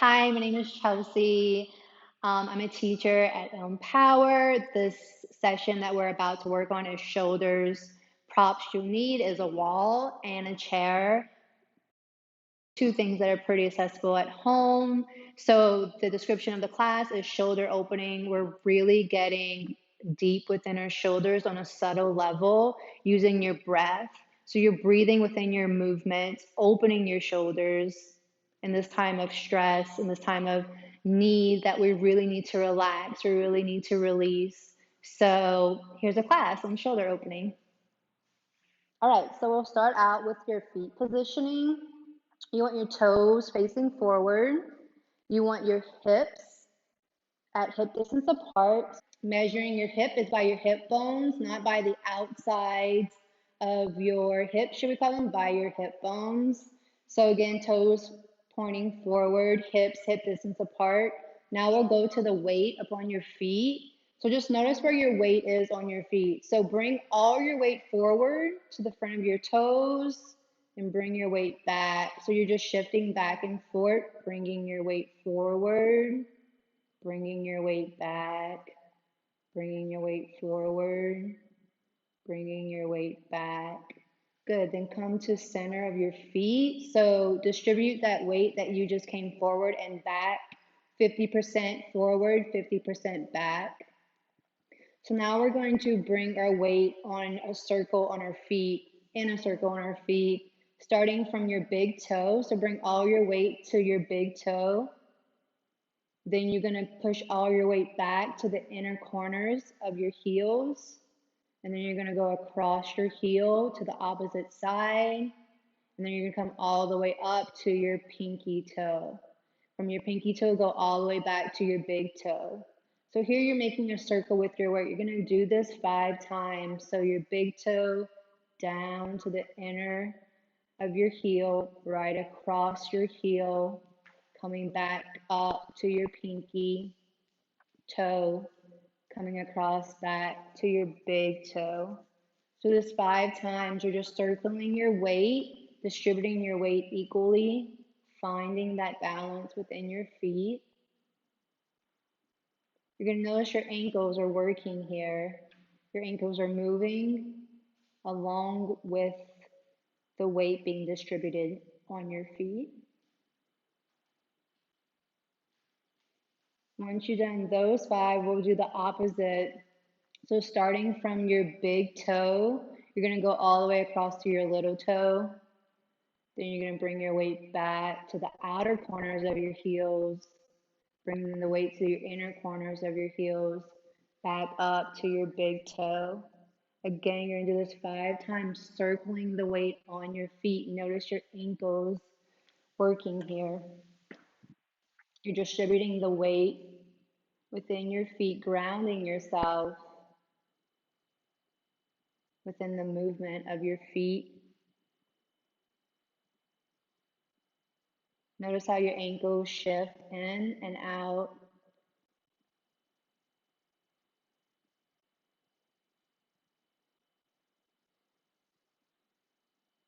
Hi, my name is Chelsea. I'm a teacher at Power. This session that we're about to work on is shoulders. Props you'll need is a wall and a chair, two things that are pretty accessible at home. So the description of the class is shoulder opening. We're really getting deep within our shoulders on a subtle level using your breath. So you're breathing within your movements, opening your shoulders in this time of stress, in this time of need that we really need to relax, we really need to release. So here's a class on shoulder opening. All right, so we'll start out with your feet positioning. You want your toes facing forward. You want your hips at hip distance apart. Measuring your hip is by your hip bones, not by the outsides of your hips, should we call them, by your hip bones. So again, toes pointing forward, hips hip distance apart. Now we'll go to the weight upon your feet. So just notice where your weight is on your feet. So bring all your weight forward to the front of your toes and bring your weight back. So you're just shifting back and forth, bringing your weight forward, bringing your weight back, bringing your weight forward, bringing your weight back. Good, then come to center of your feet. So distribute that weight that you just came forward and back, 50% forward, 50% back. So now we're going to bring our weight on a circle on our feet, in a circle on our feet, starting from your big toe. So bring all your weight to your big toe. Then you're going to push all your weight back to the inner corners of your heels. And then you're going to go across your heel to the opposite side. And then you're going to come all the way up to your pinky toe. From your pinky toe, go all the way back to your big toe. So here you're making a circle with your weight. You're going to do this 5 times. So your big toe down to the inner of your heel, right across your heel, coming back up to your pinky toe, coming across back to your big toe. So this 5 times, you're just circling your weight, distributing your weight equally, finding that balance within your feet. You're going to notice your ankles are working here. Your ankles are moving along with the weight being distributed on your feet. Once you've done those 5, we'll do the opposite. So starting from your big toe, you're going to go all the way across to your little toe. Then you're going to bring your weight back to the outer corners of your heels, bringing the weight to your inner corners of your heels, back up to your big toe. Again, you're going to do this 5 times, circling the weight on your feet. Notice your ankles working here. You're distributing the weight within your feet, grounding yourself within the movement of your feet. Notice how your ankles shift in and out.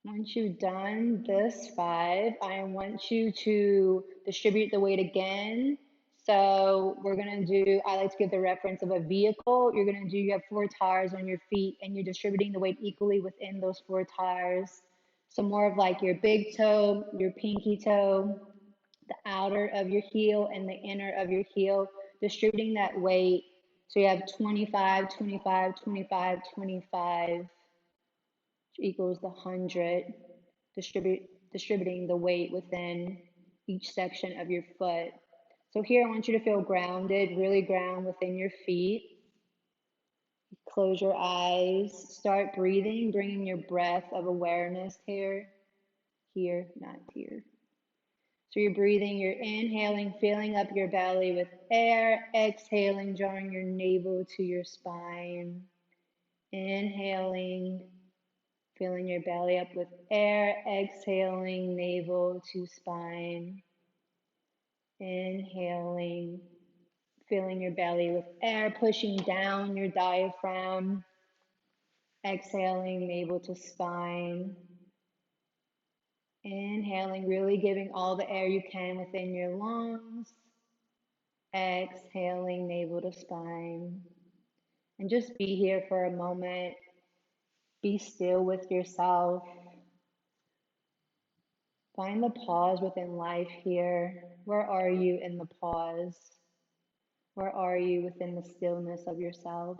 Once you've done this 5, I want you to distribute the weight again. So we're going to do, I like to give the reference of a vehicle. You're going to do, you have 4 tires on your feet and you're distributing the weight equally within those 4 tires. So more of like your big toe, your pinky toe, the outer of your heel and the inner of your heel, distributing that weight. So you have 25, 25, 25, 25 equals the 100, distributing the weight within each section of your foot. So here I want you to feel grounded, really ground within your feet. Close your eyes, start breathing, bringing your breath of awareness here, not here. So you're breathing, you're inhaling, filling up your belly with air, exhaling, drawing your navel to your spine. Inhaling, filling your belly up with air, exhaling, navel to spine. Inhaling, filling your belly with air, pushing down your diaphragm. Exhaling, navel to spine. Inhaling, really giving all the air you can within your lungs. Exhaling, navel to spine. And just be here for a moment. Be still with yourself. Find the pause within life here. Where are you in the pause? Where are you within the stillness of yourself?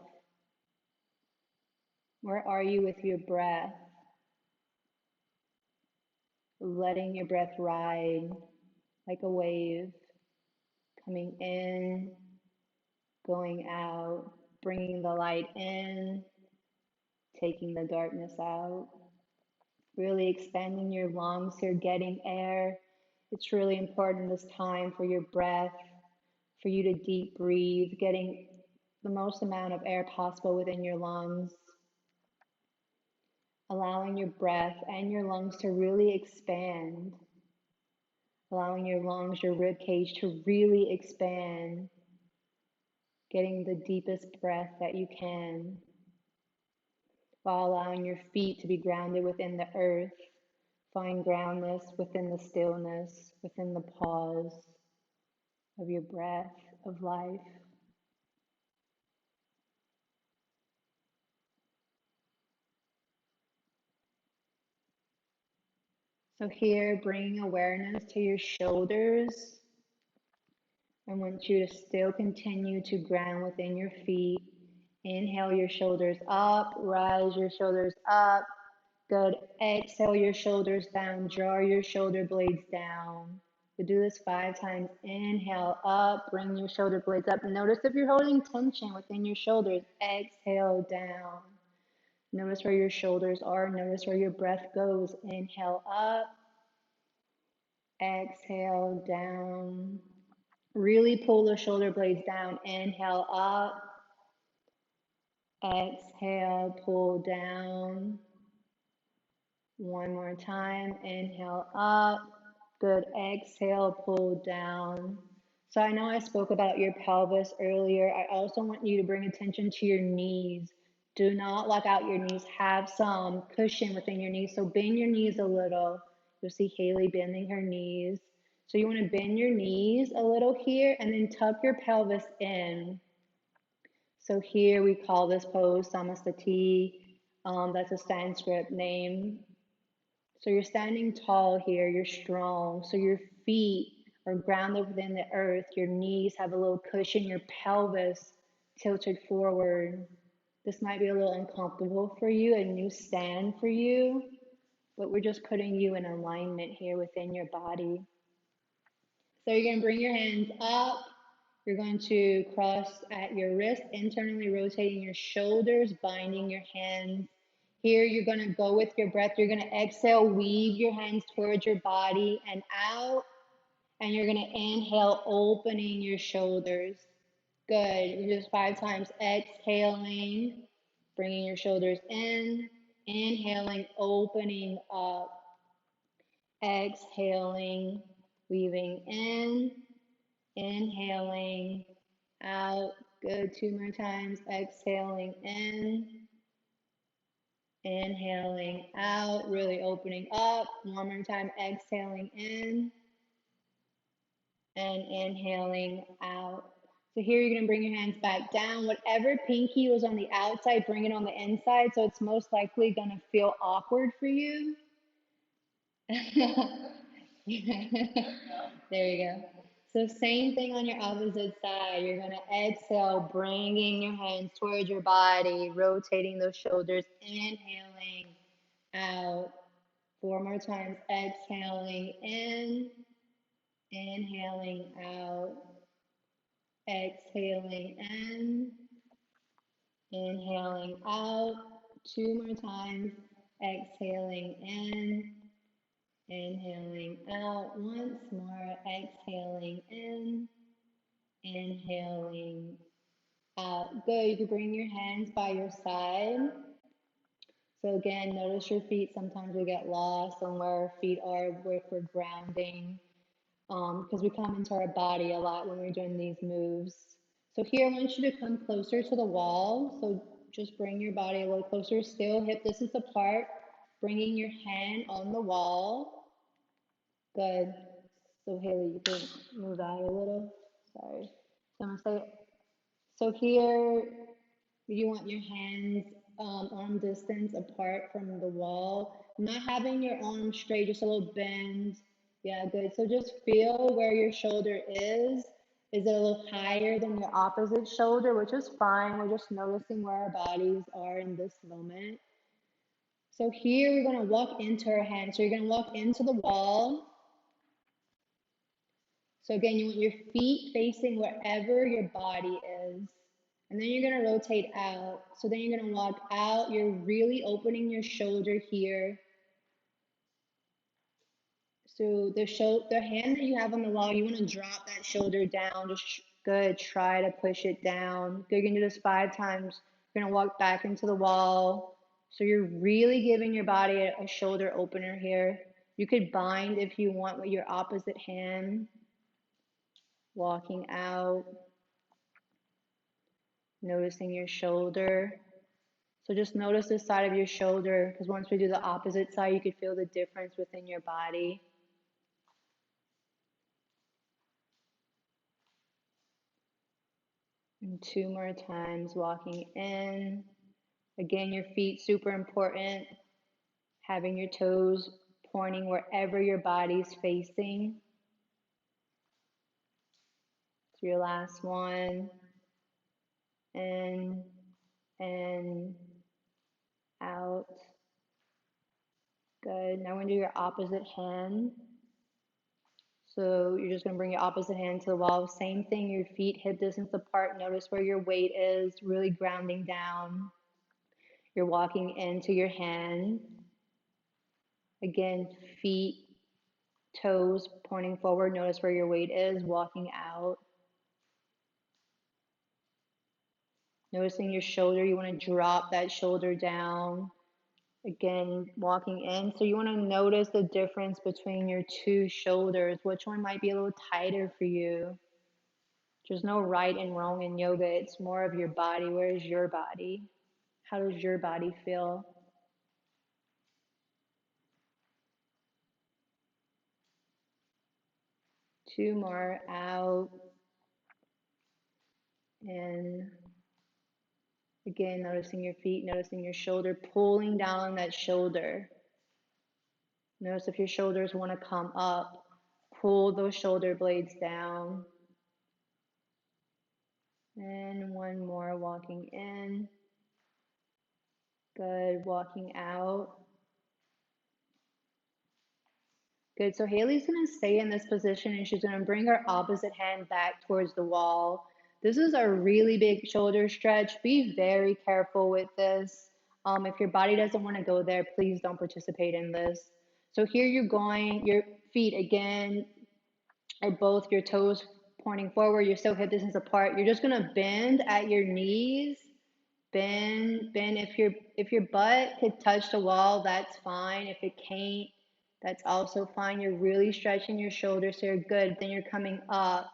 Where are you with your breath? Letting your breath ride like a wave, coming in, going out, bringing the light in, taking the darkness out. Really expanding your lungs here, getting air. It's really important this time for your breath, for you to deep breathe, getting the most amount of air possible within your lungs. Allowing your breath and your lungs to really expand. Allowing your lungs, your rib cage to really expand. Getting the deepest breath that you can, while allowing your feet to be grounded within the earth. Find groundness within the stillness, within the pause of your breath of life. So here, bringing awareness to your shoulders. I want you to still continue to ground within your feet. Inhale your shoulders up, rise your shoulders up. Good. Exhale your shoulders down, draw your shoulder blades down. We'll do this 5 times. Inhale up, bring your shoulder blades up. Notice if you're holding tension within your shoulders. Exhale down. Notice where your shoulders are. Notice where your breath goes. Inhale up, exhale down. Really pull the shoulder blades down. Inhale up, exhale, pull down. One more time. Inhale up. Good. Exhale, pull down. So I know I spoke about your pelvis earlier. I also want you to bring attention to your knees. Do not lock out your knees. Have some cushion within your knees. So bend your knees a little. You'll see Haley bending her knees. So you want to bend your knees a little here and then tuck your pelvis in. So here we call this pose Samasthiti. That's a Sanskrit name. So you're standing tall here, you're strong. So your feet are grounded within the earth. Your knees have a little cushion, your pelvis tilted forward. This might be a little uncomfortable for you, a new stand for you, but we're just putting you in alignment here within your body. So you're going to bring your hands up. You're going to cross at your wrist, internally rotating your shoulders, binding your hands. Here, you're going to go with your breath. You're going to exhale, weave your hands towards your body and out. And you're going to inhale, opening your shoulders. Good. You just 5 times. Exhaling, bringing your shoulders in. Inhaling, opening up. Exhaling, weaving in. Inhaling, out. Good. 2 more times. Exhaling in. Inhaling out, really opening up. One more time, exhaling in and inhaling out. So here you're going to bring your hands back down. Whatever pinky was on the outside, bring it on the inside. So it's most likely going to feel awkward for you. There you go. So same thing on your opposite side. You're going to exhale, bringing your hands towards your body, rotating those shoulders, inhaling out. 4 more times. Exhaling in, inhaling out, exhaling in, inhaling out. 2 more times. Exhaling in, inhaling out. Once more. Exhaling in, inhaling out. Good. You can bring your hands by your side. So again, notice your feet. Sometimes we get lost on where our feet are, where we're grounding, because we come into our body a lot when we're doing these moves. So here, I want you to come closer to the wall. So just bring your body a little closer, still hip distance apart, bringing your hand on the wall. Good. So Haley, you can move out a little. Sorry. So I'm gonna say, so here you want your hands arm distance apart from the wall. Not having your arms straight, just a little bend. Yeah, good. So just feel where your shoulder is. Is it a little higher than your opposite shoulder, which is fine. We're just noticing where our bodies are in this moment. So here we're going to walk into our hands. So you're going to walk into the wall. So again, you want your feet facing wherever your body is. And then you're going to rotate out. So then you're going to walk out. You're really opening your shoulder here. So the hand that you have on the wall, you want to drop that shoulder down. Just good. Try to push it down. Good. You're going to do this 5 times. You're going to walk back into the wall. So you're really giving your body a shoulder opener here. You could bind if you want with your opposite hand. Walking out. Noticing your shoulder. So just notice the side of your shoulder, because once we do the opposite side, you could feel the difference within your body. And 2 more times, walking in. Again, your feet, super important. Having your toes pointing wherever your body's facing. So your last one. In, out. Good. Now we're going to do your opposite hand. So you're just going to bring your opposite hand to the wall. Same thing, your feet hip distance apart. Notice where your weight is, really grounding down. You're walking into your hand. Again, feet, toes pointing forward. Notice where your weight is, walking out. Noticing your shoulder, you want to drop that shoulder down. Again, walking in. So you want to notice the difference between your two shoulders. Which one might be a little tighter for you? There's no right and wrong in yoga. It's more of your body. Where is your body? How does your body feel? Two more, out. In. Again, noticing your feet, noticing your shoulder, pulling down that shoulder. Notice if your shoulders want to come up, pull those shoulder blades down. And one more, walking in. Good, walking out. Good, so Haley's gonna stay in this position and she's gonna bring her opposite hand back towards the wall. This is a really big shoulder stretch. Be very careful with this. If your body doesn't wanna go there, please don't participate in this. So here you're going, your feet again, are both your toes pointing forward, you're still hip distance apart. You're just gonna bend at your knees. Bend. If your butt could touch the wall, that's fine. If it can't, that's also fine. You're really stretching your shoulders, so you're good. Then you're coming up.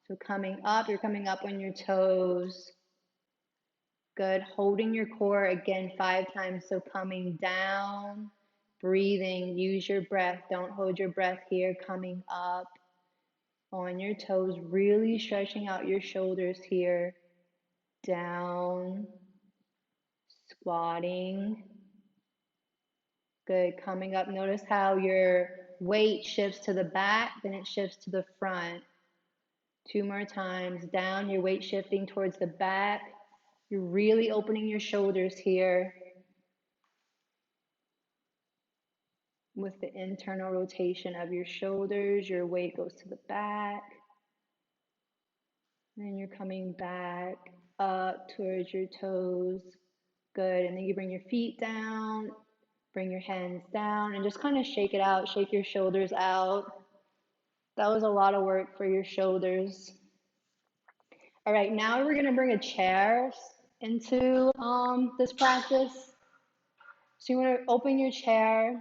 So coming up, you're coming up on your toes. Good. Holding your core again 5 times. So coming down, breathing. Use your breath. Don't hold your breath here. Coming up on your toes, really stretching out your shoulders here. Down, squatting. Good. Coming up, notice how your weight shifts to the back, then it shifts to the front. 2 more times. Down, your weight shifting towards the back. You're really opening your shoulders here with the internal rotation of your shoulders. Your weight goes to the back. Then you're coming back up towards your toes. Good. And then you bring your feet down, bring your hands down, and just kind of shake it out. Shake your shoulders out. That was a lot of work for your shoulders. All right, now we're gonna bring a chair into this practice. So you wanna open your chair.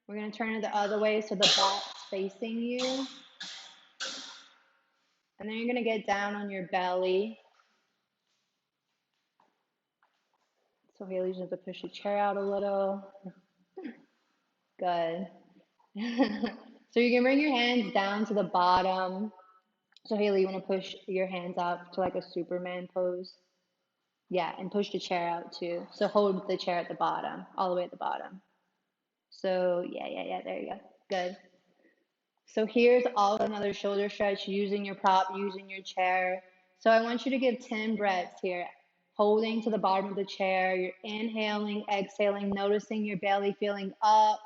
We're gonna turn it the other way so the back's facing you. And then you're gonna get down on your belly. So Haley's gonna push the chair out a little. Good. So you can bring your hands down to the bottom. So Haley, you want to push your hands up to like a Superman pose? Yeah, and push the chair out too. So hold the chair at the bottom, all the way at the bottom. So yeah, there you go. Good. So here's all another shoulder stretch using your prop, using your chair. So I want you to give 10 breaths here, holding to the bottom of the chair. You're inhaling, exhaling, noticing your belly feeling up,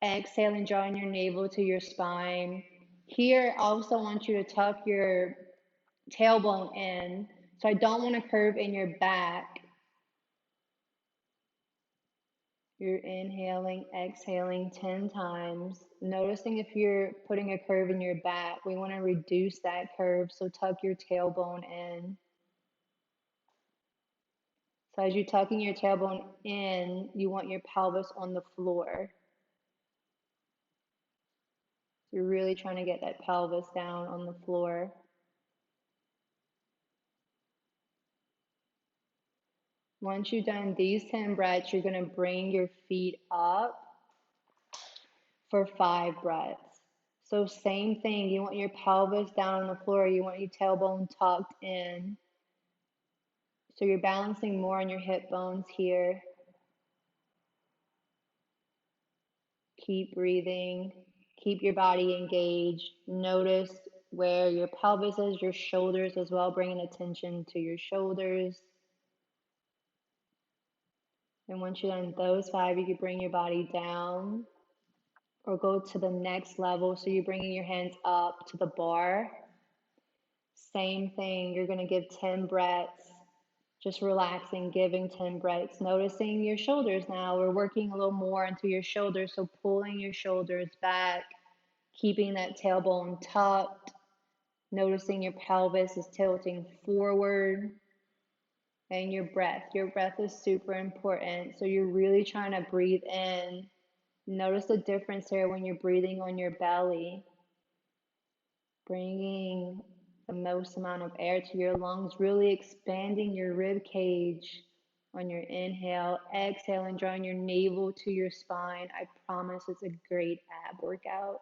exhaling, drawing your navel to your spine. Here, I also want you to tuck your tailbone in. So I don't want to curve in your back. You're inhaling, exhaling 10 times. Noticing if you're putting a curve in your back, we want to reduce that curve, so tuck your tailbone in. So as you're tucking your tailbone in, you want your pelvis on the floor. So you're really trying to get that pelvis down on the floor. Once you've done these 10 breaths, you're going to bring your feet up for 5 breaths. So same thing, you want your pelvis down on the floor, you want your tailbone tucked in. So you're balancing more on your hip bones here. Keep breathing, keep your body engaged. Notice where your pelvis is, your shoulders as well, bringing attention to your shoulders. And once you've done those 5, you can bring your body down or go to the next level. So you're bringing your hands up to the bar. Same thing, you're going to give 10 breaths, just relaxing, giving 10 breaths, noticing your shoulders now. We're working a little more into your shoulders, so pulling your shoulders back, keeping that tailbone tucked, noticing your pelvis is tilting forward, and your breath. Your breath is super important, so you're really trying to breathe in. Notice the difference here when you're breathing on your belly, bringing the most amount of air to your lungs, really expanding your rib cage on your inhale, exhale, and drawing your navel to your spine. I promise it's a great ab workout.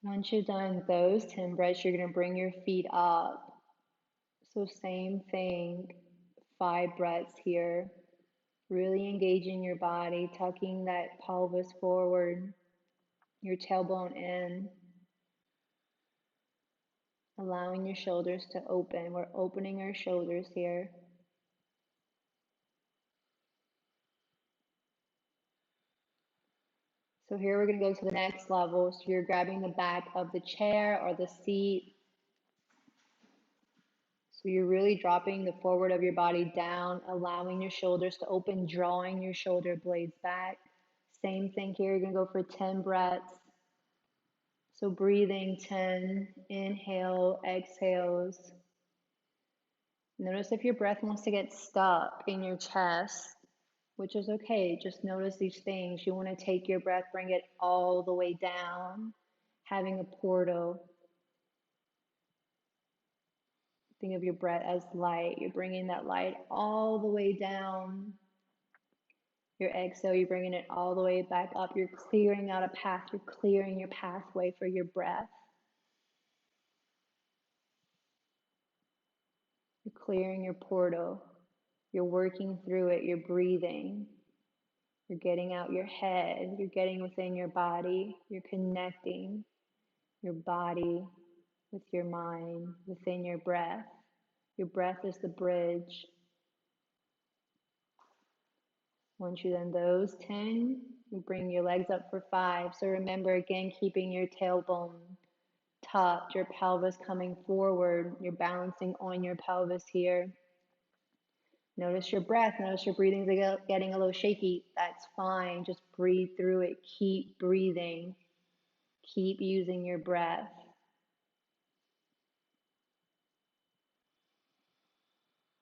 Once you've done those 10 breaths, you're going to bring your feet up. So same thing, 5 breaths here. Really engaging your body, tucking that pelvis forward, your tailbone in, allowing your shoulders to open. We're opening our shoulders here. So here we're going to go to the next level. So you're grabbing the back of the chair or the seat. So you're really dropping the forward of your body down, allowing your shoulders to open, drawing your shoulder blades back. Same thing here, you're going to go for 10 breaths. So breathing 10, inhale, exhales. Notice if your breath wants to get stuck in your chest, which is okay. Just notice these things. You want to take your breath, bring it all the way down, having a portal. Think of your breath as light. You're bringing that light all the way down. Your exhale, you're bringing it all the way back up. You're clearing out a path. You're clearing your pathway for your breath. You're clearing your portal. You're working through it. You're breathing. You're getting out your head. You're getting within your body. You're connecting your body with your mind, within your breath. Your breath is the bridge. Once you've done those 10, you bring your legs up for 5. So remember, again, keeping your tailbone tucked, your pelvis coming forward. You're balancing on your pelvis here. Notice your breath. Notice your breathing's getting a little shaky. That's fine. Just breathe through it. Keep breathing. Keep using your breath.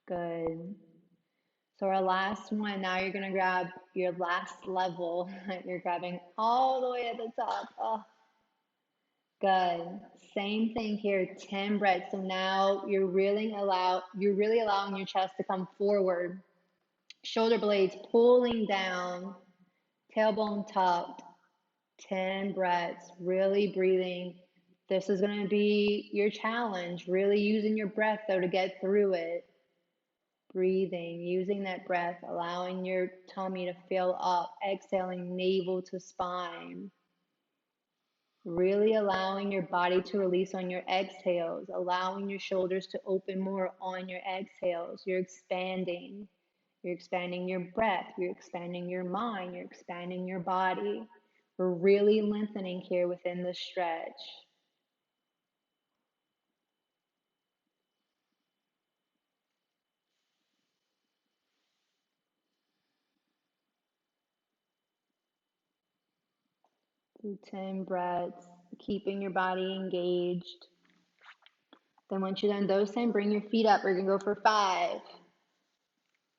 Good. So our last one, now you're gonna grab your last level. You're grabbing all the way at the top. Oh, good. Same thing here, 10 breaths. So now you're really allowing your chest to come forward. Shoulder blades pulling down, tailbone tucked. 10 breaths, really breathing. This is going to be your challenge, really using your breath though to get through it. Breathing, using that breath, allowing your tummy to fill up, exhaling navel to spine. Really allowing your body to release on your exhales, allowing your shoulders to open more on your exhales. You're expanding. You're expanding your breath. You're expanding your mind. You're expanding your body. We're really lengthening here within the stretch. Do 10 breaths, keeping your body engaged. Then once you're done those 10, bring your feet up. We're going to go for 5.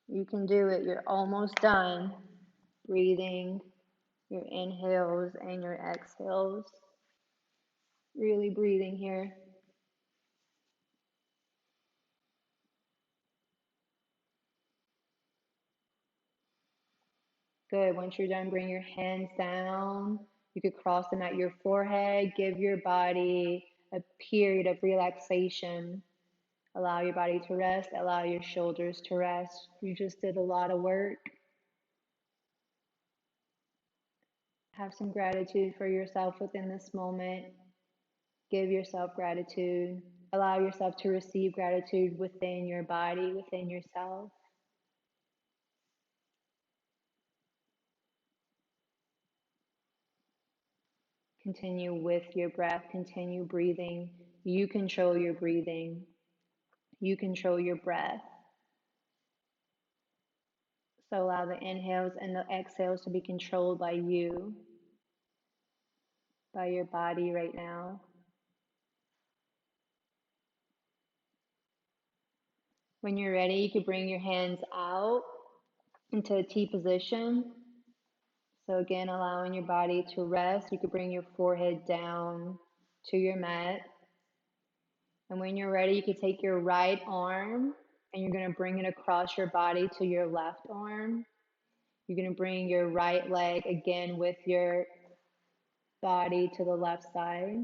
You can do it. You're almost done. Breathing your inhales and your exhales. Really breathing here. Good. Once you're done, bring your hands down. You could cross them at your forehead. Give your body a period of relaxation. Allow your body to rest. Allow your shoulders to rest. You just did a lot of work. Have some gratitude for yourself within this moment. Give yourself gratitude. Allow yourself to receive gratitude within your body, within yourself. Continue with your breath. Continue breathing. You control your breathing. You control your breath. So allow the inhales and the exhales to be controlled by you, by your body right now. When you're ready, you can bring your hands out into a T position. So again, allowing your body to rest. You could bring your forehead down to your mat. And when you're ready, you can take your right arm and you're going to bring it across your body to your left arm. You're going to bring your right leg again with your body to the left side.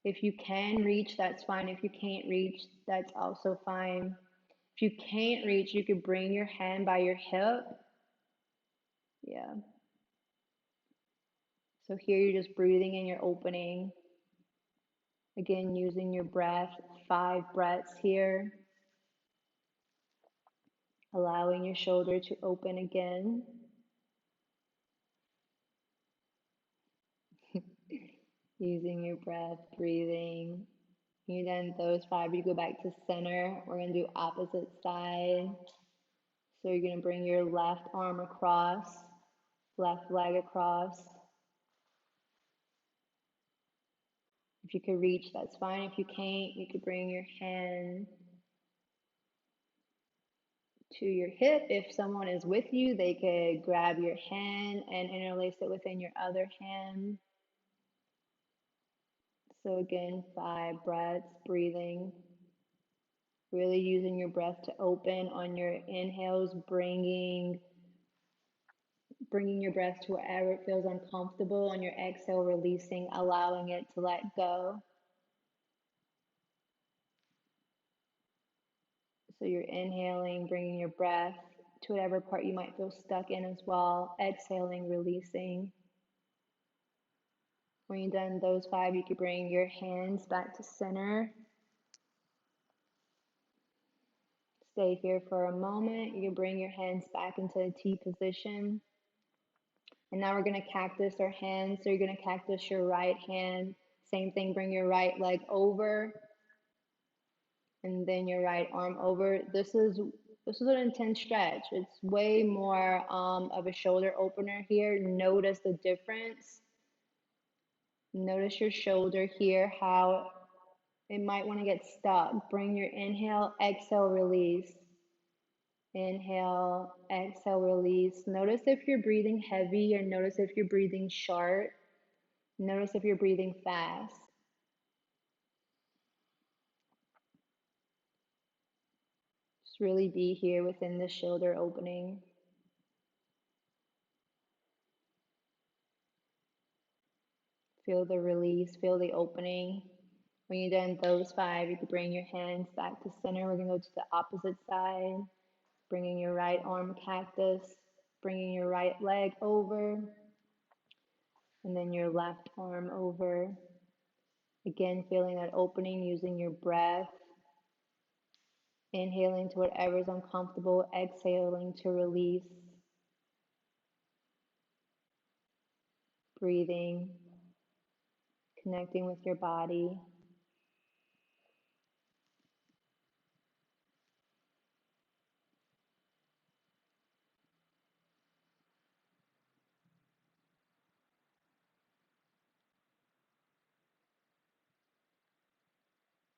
If you can reach, that's fine. If you can't reach, that's also fine. If you can't reach, you could bring your hand by your hip. Yeah. So here you're just breathing and you're opening. Again, using your breath, 5 breaths here. Allowing your shoulder to open again. Using your breath, breathing. You done those 5, you go back to center. We're going to do opposite side. So you're going to bring your left arm across, left leg across. If you could reach, that's fine. If you can't, you could bring your hand to your hip. If someone is with you, they could grab your hand and interlace it within your other hand. So again, 5 breaths, breathing. Really using your breath to open on your inhales, bringing your breath to wherever it feels uncomfortable. On your exhale, releasing, allowing it to let go. So you're inhaling, bringing your breath to whatever part you might feel stuck in as well. Exhaling, releasing. When you've done those 5, you can bring your hands back to center. Stay here for a moment. You can bring your hands back into a T position. And now we're going to cactus our hands. So you're going to cactus your right hand. Same thing, bring your right leg over. And then your right arm over. This is an intense stretch. It's way more of a shoulder opener here. Notice the difference. Notice your shoulder here, how it might want to get stuck. Bring your inhale, exhale, release. Inhale, exhale, release. Notice if you're breathing heavy or notice if you're breathing short. Notice if you're breathing fast. Just really be here within the shoulder opening. Feel the release, feel the opening. When you're done those 5, you can bring your hands back to center. We're going to go to the opposite side, bringing your right arm cactus, bringing your right leg over, and then your left arm over. Again, feeling that opening using your breath. Inhaling to whatever's uncomfortable, exhaling to release. Breathing, connecting with your body.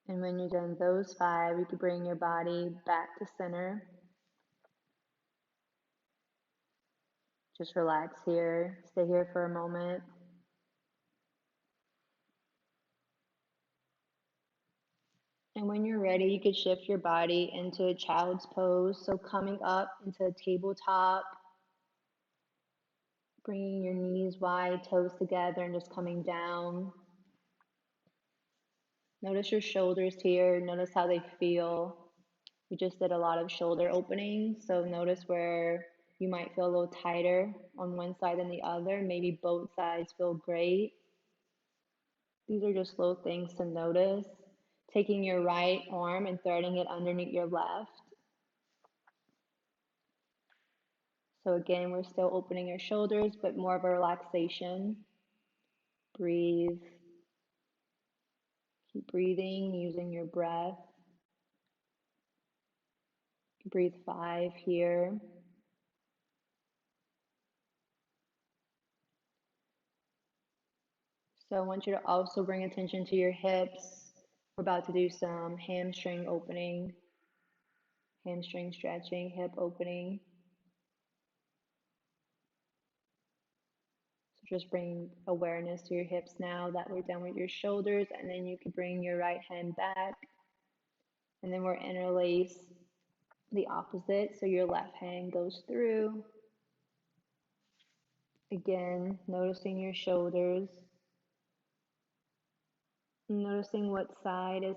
And when you're done those 5, you can bring your body back to center. Just relax here, stay here for a moment. And when you're ready, you could shift your body into a child's pose. So coming up into a tabletop, bringing your knees wide, toes together, and just coming down. Notice your shoulders here. Notice how they feel. We just did a lot of shoulder opening, so notice where you might feel a little tighter on one side than the other. Maybe both sides feel great. These are just little things to notice. Taking your right arm and threading it underneath your left. So again, we're still opening your shoulders, but more of a relaxation. Breathe. Keep breathing using your breath. Breathe 5 here. So I want you to also bring attention to your hips. We're about to do some hamstring opening, hamstring stretching, hip opening. So just bring awareness to your hips now that we're done with your shoulders, and then you can bring your right hand back, and then we're interlace the opposite, so your left hand goes through. Again, noticing your shoulders, noticing what side is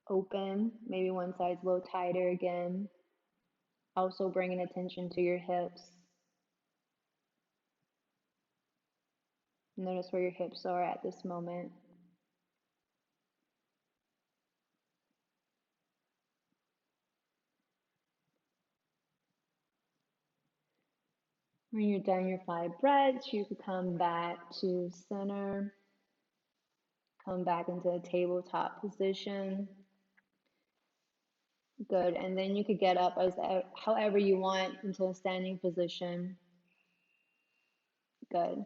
open, maybe one side's a little tighter again. Also bringing attention to your hips. Notice where your hips are at this moment. When you're done your 5 breaths, you can come back to center. Come back into a tabletop position. Good. And then you could get up as however you want into a standing position. Good.